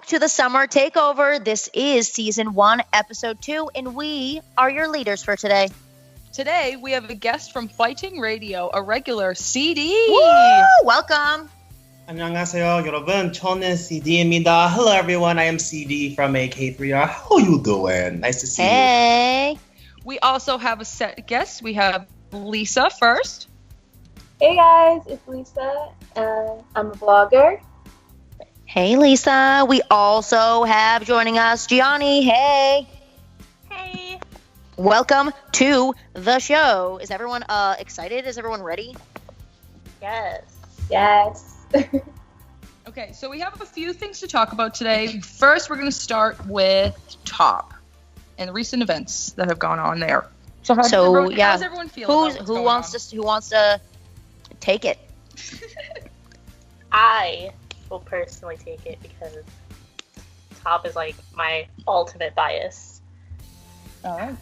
back to the Summer Takeover. This is Season 1, Episode 2, and we are your leaders for today. Today, we have a guest from Hwaitingradio, a regular CD. Woo! Welcome. 안녕하세요, 여러분. 저는 CD입니다. Hello, everyone. I am CD from AK3R. How you doing? Nice to see you. Hey. We also have a set guest. We have Lisa first. Hey guys, it's Lisa. I'm a blogger. Hey, Lisa. We also have joining us Gyonnie. Hey. Hey. Welcome to the show. Is everyone excited? Is everyone ready? Yes. Yes. Okay, so we have a few things to talk about today. First, we're going to start with T.O.P and the recent events that have gone on there. So how does everyone feel? Who wants to take it? I will personally take it because T.O.P is like my ultimate bias. All right.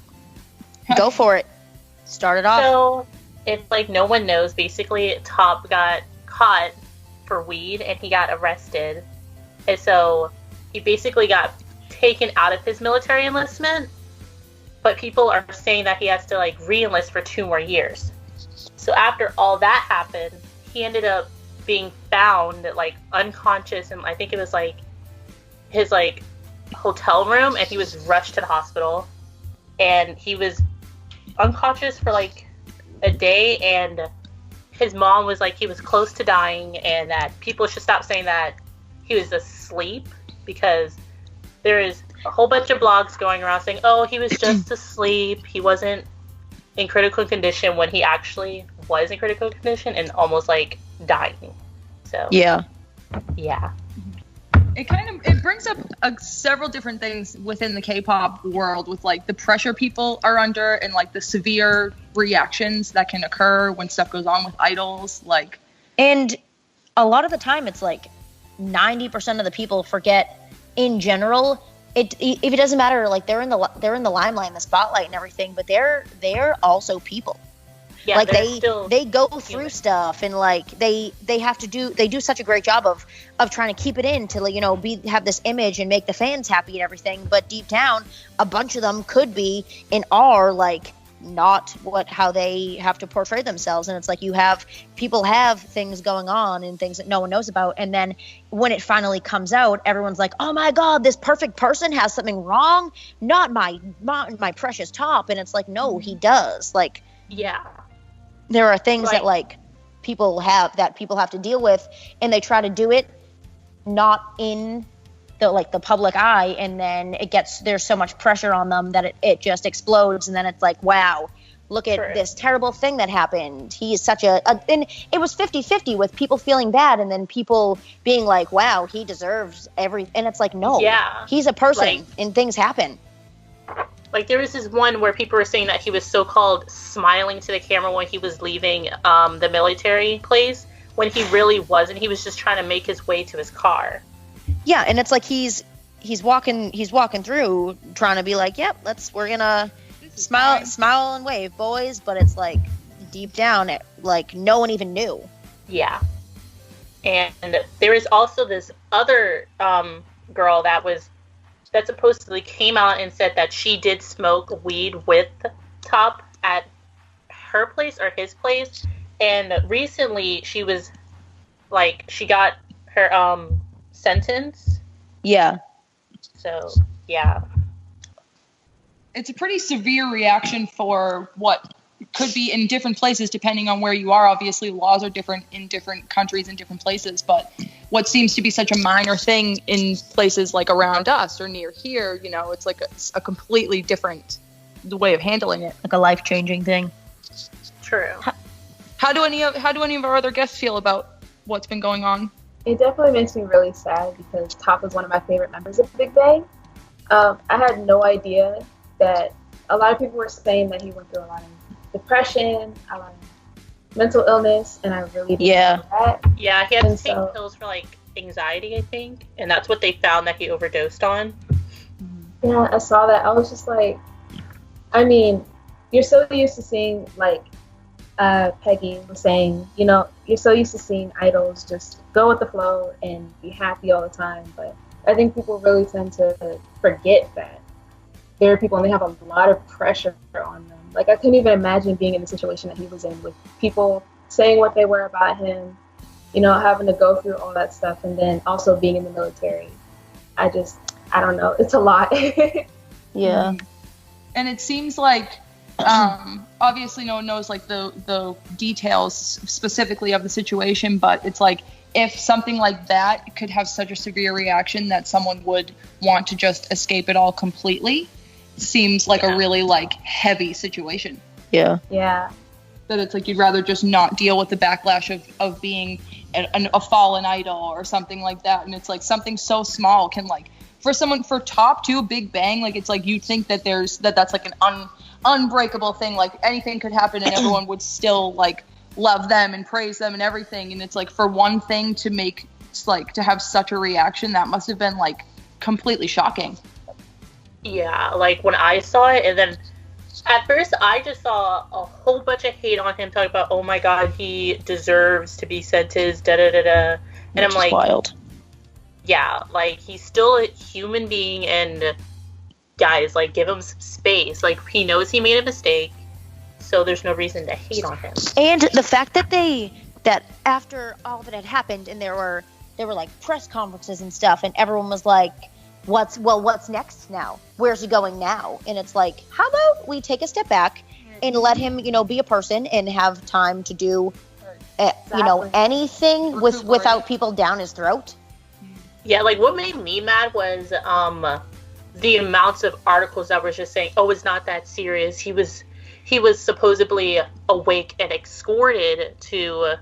Go for it. Start it off. So, if like no one knows, basically T.O.P got caught for weed and he got arrested. And so he basically got taken out of his military enlistment, but people are saying that he has to like re-enlist for 2 more years. So after all that happened, he ended up being found like unconscious, and I think it was like his like hotel room, and he was rushed to the hospital, and he was unconscious for like a day, and his mom was like he was close to dying, and that people should stop saying that he was asleep, because there is a whole bunch of blogs going around saying, oh, he was just asleep, he wasn't in critical condition, when he actually was in critical condition and almost like dying. So yeah. It brings up several different things within the K-pop world, with like the pressure people are under and like the severe reactions that can occur when stuff goes on with idols. Like, and a lot of the time, it's like 90% of the people forget in general. If it doesn't matter, like they're in the limelight, and the spotlight, and everything, but they're also people. Yeah, like they go through stuff, and like they do such a great job of trying to keep it in to have this image and make the fans happy and everything. But deep down, a bunch of them could be and are like not how they have to portray themselves. And it's like people have things going on and things that no one knows about, and then when it finally comes out, everyone's like, oh my god, this perfect person has something wrong, not my precious T.O.P. And it's like, no, he does. Like, yeah, there are things that like people have to deal with, and they try to do it not in the public eye, and then there's so much pressure on them that it just explodes, and then it's like, wow, look at this terrible thing that happened. He is such and it was 50-50 with people feeling bad and then people being like, wow, he deserves and it's like, no, he's a person, and things happen. Like, there was this one where people were saying that he was so-called smiling to the camera when he was leaving the military place, when he really wasn't. He was just trying to make his way to his car. Yeah, and it's like he's walking through trying to be like, yep, we're gonna smile and wave, boys, but it's like deep down like no one even knew. Yeah. And there is also this other girl that supposedly came out and said that she did smoke weed with T.O.P at her place or his place, and recently she was like, she got her sentence. Yeah. So, yeah. It's a pretty severe reaction for what could be in different places depending on where you are. Obviously, laws are different in different countries and different places, but what seems to be such a minor thing in places like around us or near here, it's like a completely different way of handling it. Like a life-changing thing. True. How do any of our other guests feel about what's been going on? It definitely makes me really sad because T.O.P is one of my favorite members of Big Bang. I had no idea that a lot of people were saying that he went through a lot of depression, a lot of mental illness, and I really didn't know that. Yeah, he had to take pills for like anxiety, I think, and that's what they found that he overdosed on. Yeah, I saw that. I was just like, I mean, you're so used to seeing like Peggy was saying, you're so used to seeing idols just go with the flow and be happy all the time, but I think people really tend to forget that there are people and they have a lot of pressure on them. Like, I couldn't even imagine being in the situation that he was in, with people saying what they were about him, you know, having to go through all that stuff, and then also being in the military. I don't know. It's a lot. Yeah. And it seems like, obviously no one knows like the details specifically of the situation, but it's like, if something like that could have such a severe reaction that someone would want to just escape it all completely, seems like a really like heavy situation. Yeah. Yeah. That it's like you'd rather just not deal with the backlash of being a fallen idol or something like that. And it's like something so small can like, for T.O.P too, Big Bang, like it's like you think that that's like an unbreakable thing, like anything could happen and everyone would still like love them and praise them and everything. And it's like, for one thing to make like to have such a reaction, that must have been like completely shocking. Yeah, like when I saw it, and then at first I just saw a whole bunch of hate on him, talking about, oh my god, he deserves to be sentenced, da da da da. And I'm like, wild. Yeah, like he's still a human being, and guys, like, give him some space. Like, he knows he made a mistake, so there's no reason to hate on him. And the fact that after all that had happened, and there were like press conferences and stuff, and everyone was like, what's next now? Where's he going now? And it's like, how about we take a step back and let him, you know, be a person and have time to do, you know, anything without people down his throat. Yeah, like what made me mad was the amounts of articles that were just saying, oh, it's not that serious. He was supposedly awake and escorted to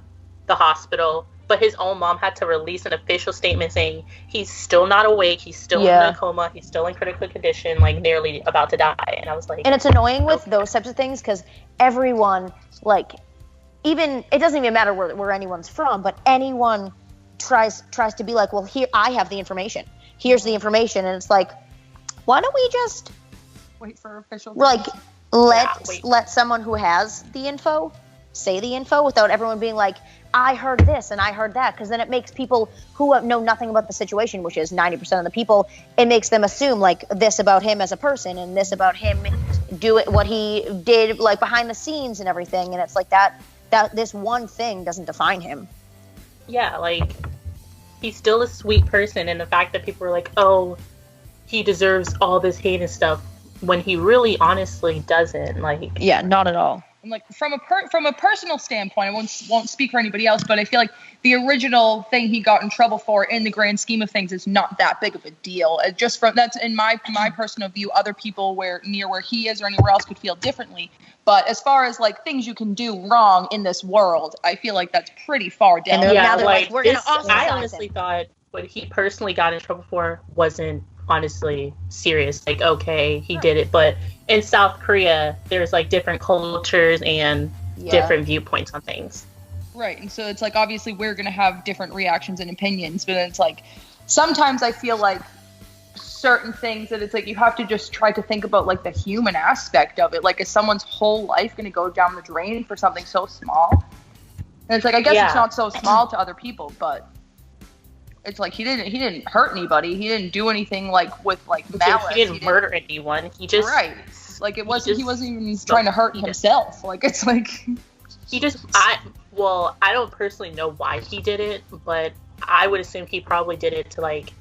the hospital, but his own mom had to release an official statement saying he's still not awake, he's still in a coma, he's still in critical condition, like nearly about to die. And I was like, and it's annoying with those types of things, because everyone, like, even, it doesn't even matter where anyone's from, but anyone tries to be like, well, here, I have the information, here's the information, and it's like, why don't we just wait for official, like, let someone who has the info say the info without everyone being like, I heard this and I heard that, because then it makes people who know nothing about the situation, which is 90% of the people, it makes them assume like this about him as a person and this about him doing what he did like behind the scenes and everything, and it's like that this one thing doesn't define him. Yeah, like, he's still a sweet person, and the fact that people are like, oh, he deserves all this hate and stuff, when he really honestly doesn't. Like, yeah, not at all. And like from a personal standpoint, I won't speak for anybody else, but I feel like the original thing he got in trouble for, in the grand scheme of things, is not that big of a deal. Just from that's in my personal view. Other people near where he is or anywhere else could feel differently. But as far as like things you can do wrong in this world, I feel like that's pretty far down. And yeah, now like, we're gonna I honestly thought what he personally got in trouble for wasn't honestly serious. Like, okay, he did it, but in South Korea there's like different cultures and different viewpoints on things, right? And so it's like, obviously we're gonna have different reactions and opinions, but it's like sometimes I feel like certain things that it's like you have to just try to think about like the human aspect of it. Like, is someone's whole life gonna go down the drain for something so small? And it's like, I guess it's not so small to other people, but it's like he didn't hurt anybody. He didn't do anything like with like malice. He didn't murder anyone. He just like he wasn't even trying to hurt himself. Like, it's like I don't personally know why he did it, but I would assume he probably did it to like,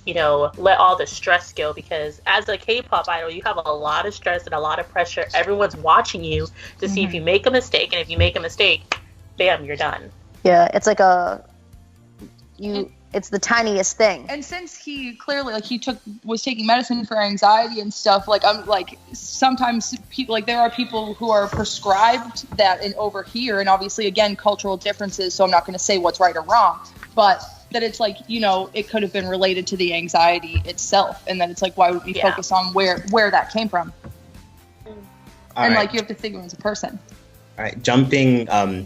you know, let all the stress go, because as a K-pop idol, you have a lot of stress and a lot of pressure. Everyone's watching you to see if you make a mistake, and if you make a mistake, bam, you're done. Yeah, it's like it's the tiniest thing. And since he clearly like was taking medicine for anxiety and stuff, like I'm like, sometimes people, like, there are people who are prescribed that over here, and obviously again cultural differences, so I'm not going to say what's right or wrong, but that it's like, you know, it could have been related to the anxiety itself, and then it's like, why would we focus on where that came from? And like, you have to think of him as a person. All right, jumping,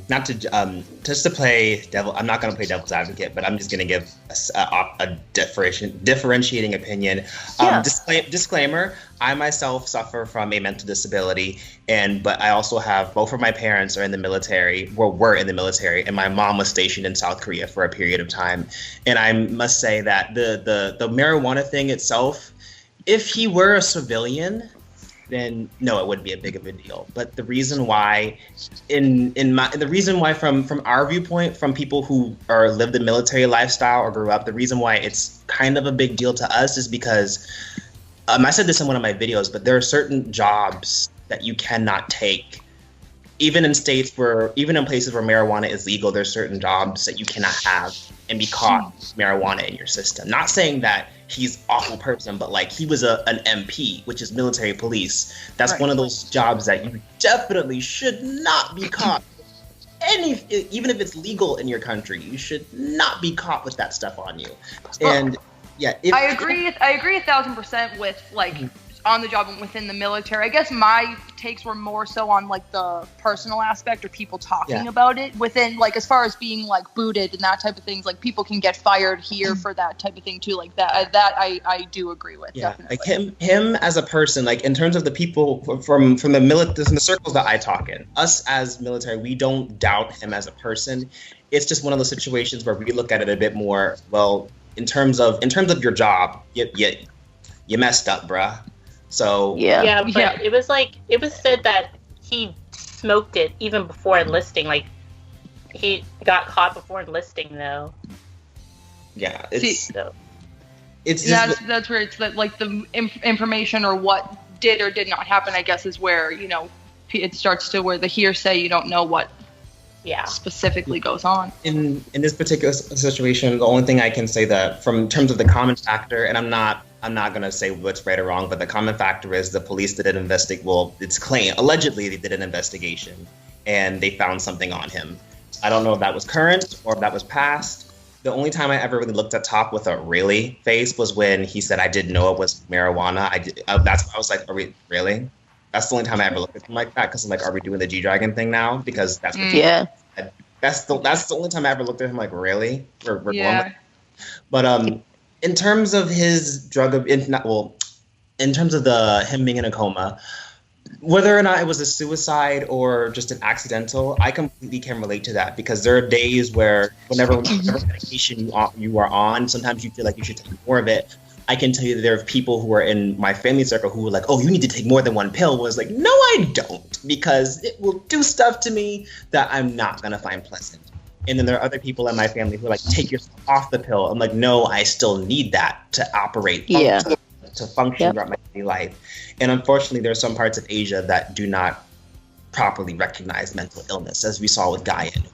not to, just to play devil, I'm not going to play devil's advocate, but I'm just going to give a differentiating opinion. Yeah. Disclaimer, I myself suffer from a mental disability, but I also have, both of my parents are in the military, were in the military, and my mom was stationed in South Korea for a period of time. And I must say that the marijuana thing itself, if he were a civilian, then no, it wouldn't be a big of a deal. But the reason why, the reason why from our viewpoint, from people who lived the military lifestyle or grew up, the reason why it's kind of a big deal to us is because, I said this in one of my videos, but there are certain jobs that you cannot take. Even in places where marijuana is legal, there's certain jobs that you cannot have and be caught with marijuana in your system. Not saying that he's an awful person, but like he was an MP, which is military police. That's one of those jobs that you definitely should not be caught. Even if it's legal in your country, you should not be caught with that stuff on you. And yeah, I agree 1,000% with like on the job and within the military. I guess my takes were more so on like the personal aspect or people talking about it within, like, as far as being like booted and that type of things, like people can get fired here for that type of thing too, like that I do agree with. Definitely. Like him as a person, like in terms of the people from the circles that I talk in, us as military, we don't doubt him as a person. It's just one of those situations where we look at it a bit more, well, in terms of your job, you messed up, bruh. So it was said that he smoked it even before enlisting. Like he got caught before enlisting, though. Yeah, that's where it's like the information or what did or did not happen, I guess, is where it starts to where the hearsay, you don't know what specifically goes on. In this particular situation, the only thing I can say that from terms of the common factor, and I'm not going to say what's right or wrong, but the common factor is the police did an allegedly they did an investigation and they found something on him. I don't know if that was current or if that was past. The only time I ever really looked at Top with a really face was when he said, I didn't know it was marijuana. I was like, are we really? That's the only time I ever looked at him like that, because I'm like, are we doing the G-Dragon thing now? Because that's what that's the only time I ever looked at him like, really? We're going like, but in terms of his in terms of him being in a coma, whether or not it was a suicide or just an accidental, I completely can relate to that, because there are days where whatever medication you are on, sometimes you feel like you should take more of it. I can tell you that there are people who are in my family circle who were like, oh, you need to take more than one pill. Was like, no, I don't, because it will do stuff to me that I'm not going to find pleasant. And then there are other people in my family who are like, take yourself off the pill. I'm like, no, I still need that to operate, to function throughout my daily life. And unfortunately, there are some parts of Asia that do not properly recognize mental illness, as we saw with Gyonnie.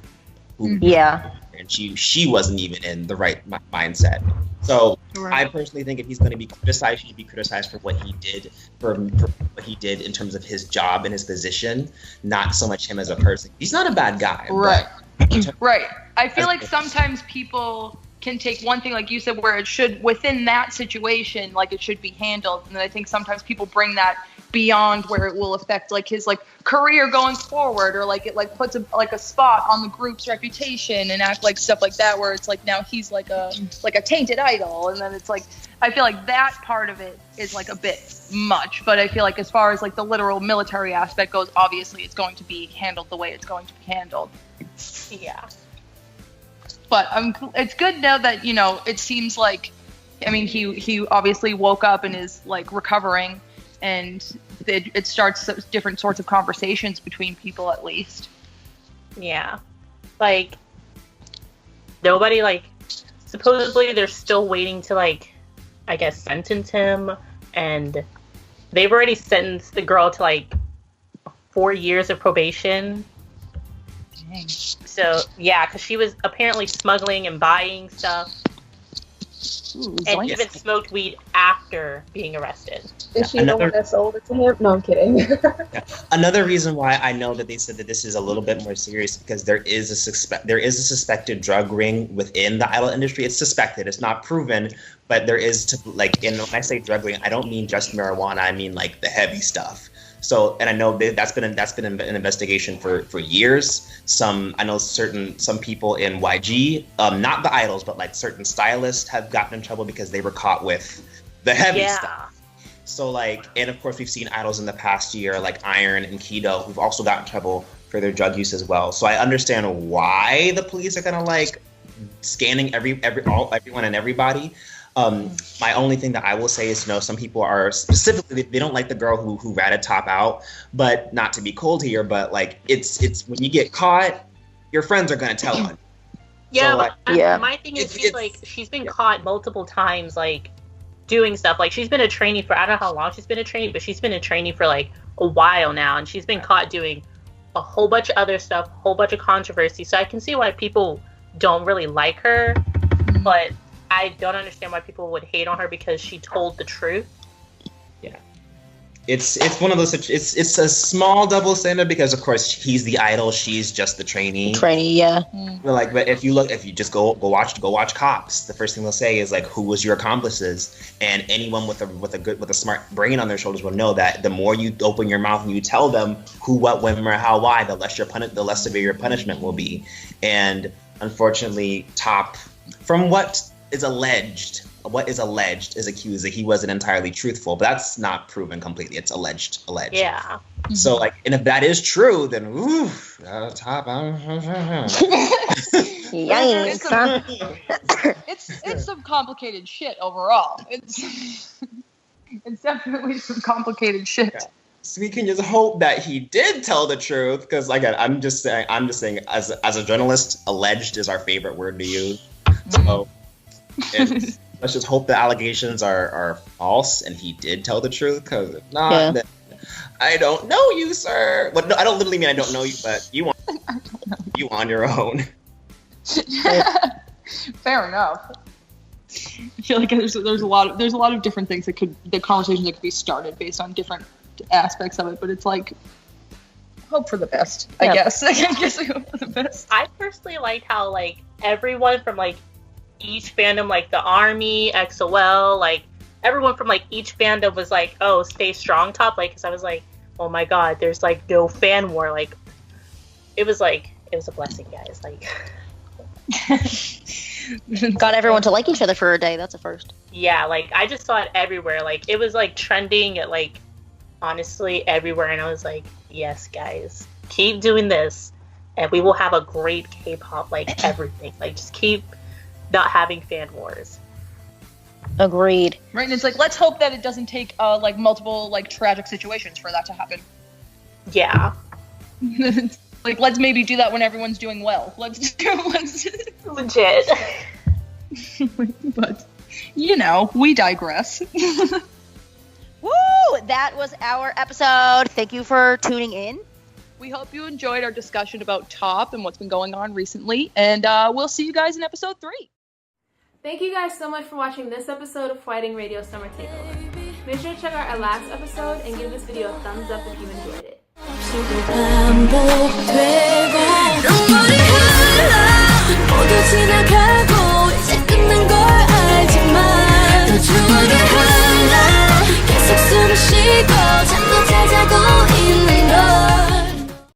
And she wasn't even in the right mindset. So I personally think if he's going to be criticized, he should be criticized for what he did, for what he did in terms of his job and his position, not so much him as a person. He's not a bad guy. Right. Right. I feel like sometimes people can take one thing, like you said, where it should, within that situation, like it should be handled. And then I think sometimes people bring that beyond where it will affect like his like career going forward, or like it like puts a spot on the group's reputation and act like stuff like that, where it's like now he's like a tainted idol. And then it's like, I feel like that part of it is like a bit much, but I feel like as far as like the literal military aspect goes, obviously it's going to be handled the way it's going to be handled. Yeah. But it's good now that, it seems like, I mean, he obviously woke up and is like recovering, and it starts different sorts of conversations between people, at least. Yeah. Like, nobody, like, supposedly they're still waiting to, like, I guess, sentence him, and they've already sentenced the girl to, like, 4 years of probation. Dang. So, yeah, because she was apparently smuggling and buying stuff. Ooh, and even smoked weed after being arrested. Is she the one that sold it to him? No, I'm kidding. Another reason why I know that they said that this is a little bit more serious, because there is a suspected drug ring within the idol industry. It's suspected. It's not proven, but there is, when I say drug ring, I don't mean just marijuana. I mean like the heavy stuff. So, and I know that's been an investigation for years. I know some people in YG, not the idols, but like certain stylists have gotten in trouble because they were caught with the heavy stuff. So like, and of course we've seen idols in the past year like Iron and Kido who've also gotten in trouble for their drug use as well. So I understand why the police are gonna like scanning everyone and everybody. My only thing that I will say is, some people are specifically, they don't like the girl who ratted Top out, but not to be cold here, but like it's when you get caught, your friends are gonna tell on. Yeah, so, but my thing is she's been caught multiple times like doing stuff. Like she's been a trainee for, I don't know how long she's been a trainee, but she's been a trainee for like a while now, and she's been caught doing a whole bunch of other stuff, a whole bunch of controversy. So I can see why people don't really like her, but I don't understand why people would hate on her because she told the truth. Yeah, it's one of those. It's a small double standard because of course he's the idol, she's just the trainee. Yeah. But if you just go watch Kpop, the first thing they'll say is like, who was your accomplices? And anyone with a smart brain on their shoulders will know that the more you open your mouth and you tell them who, what, when, where, how, why, the less severe your punishment will be. And unfortunately, T.O.P, from what is alleged is accused that he wasn't entirely truthful, but that's not proven completely. It's alleged. Yeah. So like, and if that is true, then T.O.P. It's some complicated shit overall. It's definitely some complicated shit. Okay. So we can just hope that he did tell the truth, because again, I'm just saying, as a journalist, alleged is our favorite word to use. So let's just hope the allegations are false and he did tell the truth, because if not, then I don't know you, sir. Well, no, I don't literally mean I don't know you, but you on your own. Fair enough. I feel like there's a lot of different things the conversations that could be started based on different aspects of it, but it's like, hope for the best, I guess. I guess I hope for the best. I personally like how like everyone from like each fandom, like the ARMY, XOL, like everyone from like each fandom was like, oh, stay strong, T.O.P, like, because I was like, oh my god, there's like no fan war. Like it was a blessing, guys. Like got everyone to like each other for a day. That's a first. Yeah, like I just saw it everywhere. Like it was like trending at like honestly everywhere, and I was like, yes, guys, keep doing this and we will have a great K-pop, like everything. Like just keep not having fan wars. Agreed. Right, and it's like, let's hope that it doesn't take like multiple like tragic situations for that to happen. Yeah. Like, let's maybe do that when everyone's doing well. Let's legit. But we digress. Woo! That was our episode. Thank you for tuning in. We hope you enjoyed our discussion about T.O.P and what's been going on recently, and we'll see you guys in episode 3. Thank you guys so much for watching this episode of Hwaitingradio Summer Takeover. Make sure to check out our last episode and give this video a thumbs up if you enjoyed it.